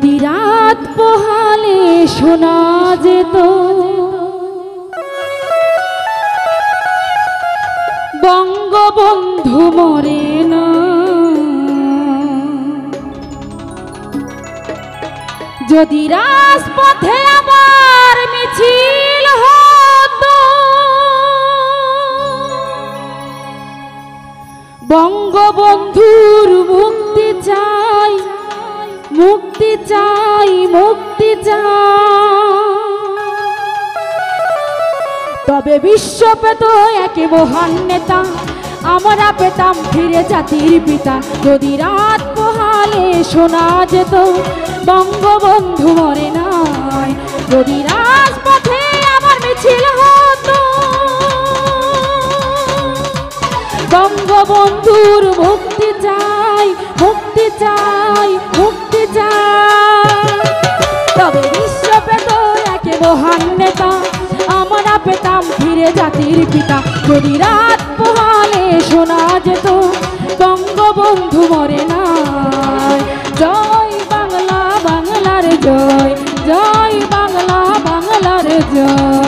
যদি রাত পোহালে শোনা যেত বঙ্গবন্ধু মরে না, যদি রাজপথে আবার মিছিল হতো বঙ্গবন্ধুর মুক্তি চাই, মুক্তি চাই, মুক্তি চাই, তবে বিশ্ব পেত এক মহান নেতা, আমরা পেতাম ফিরে জাতির পিতা। যদি রাত পোহালে শোনা যেত বঙ্গবন্ধু মরে নাই, যদি রাজপথে আবার মিছিল হতো বঙ্গবন্ধুর মুক্তি চাই, মুক্তি চাই, মুক্তি চাই, তবে বিশ্ব পেত এক মহান নেতা, আমরা পেতাম ফিরে জাতির পিতা। যদি রাত পোহালে শোনা যেত বঙ্গবন্ধু মরে নাই। জয় বাংলা, বাংলার জয়, জয় বাংলা, বাংলার জয়।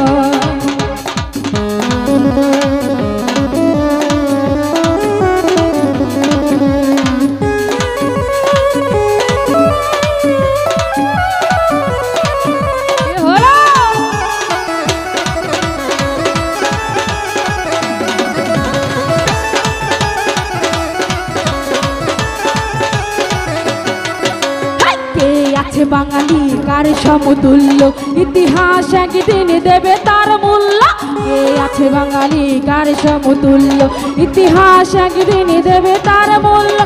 বাঙালি কার সমতুল্য, ইতিহাস একদিন দেবে তার মূল্য। কে আছে বাঙালি কার সমতুল্য, ইতিহাস একদিন দেবে তার মূল্য।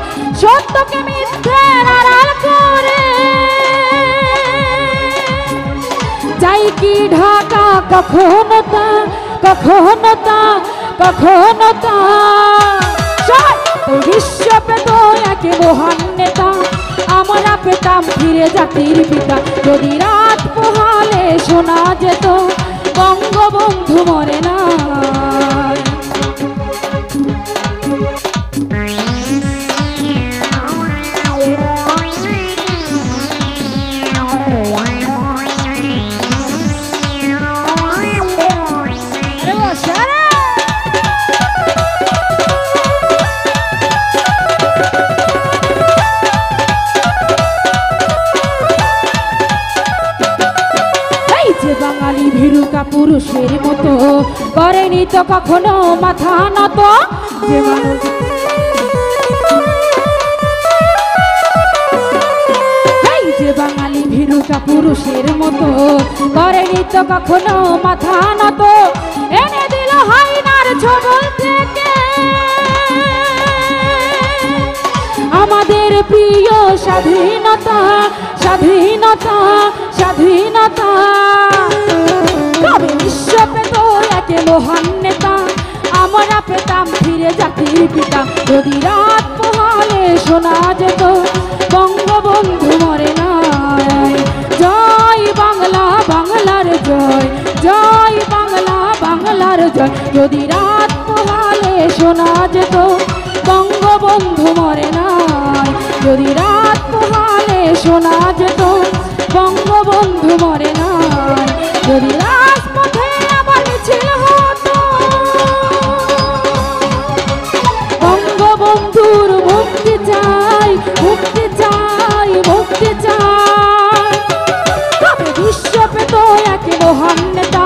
সত্যকে মিথ্যের আড়াল করে যাই কি ঢাকা, কখনো তা, কখনো তা, কখনো তা। বিশ্ব পেত এক মহান নেতা, আমরা পেতাম ফিরে জাতির পিতা। যদি রাত পোহালে শোনা যেত বঙ্গবন্ধু মরে না। বাঙালি ভীরুকা পুরুষের মতো করেনি তো কখনো মাথা নত। যে মানুষ যে বাঙালি ভীরুকা পুরুষের মতো করেনি তো কখনো মাথা নত। এনে দিল হাইনার ছবল থেকে আমাদের প্রিয় স্বাধীনতা, স্বাধীনতা, স্বাধীনতা। তবে বিশ্ব পেত এক মহান নেতা, আমরা পেতাম ফিরে জাতির পিতা। যদি রাত পোহালে শোনা যেত বঙ্গবন্ধু মরে নাই। জয় বাংলা, বাংলার জয়, জয় বাংলা, বাংলার জয়। যদি রাত পোহালে শোনা যেত বঙ্গবন্ধু মরে নাই। যদি রাত পোহালে শোনা যেত বঙ্গবন্ধু মরে নাই। যদি রাজপথে আবার মিছিল হতো বঙ্গবন্ধুর মুক্তি চাই, মুক্তি চাই, মুক্তি চাই, তবে বিশ্ব পেত এক মহান নেতা,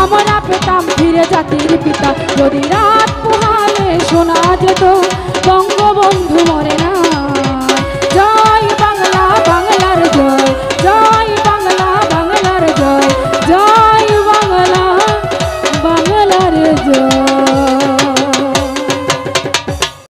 আমরা পেতাম ফিরে জাতির পিতা। যদি রাত পোহালে শোনা যেত বঙ্গবন্ধু মরে না।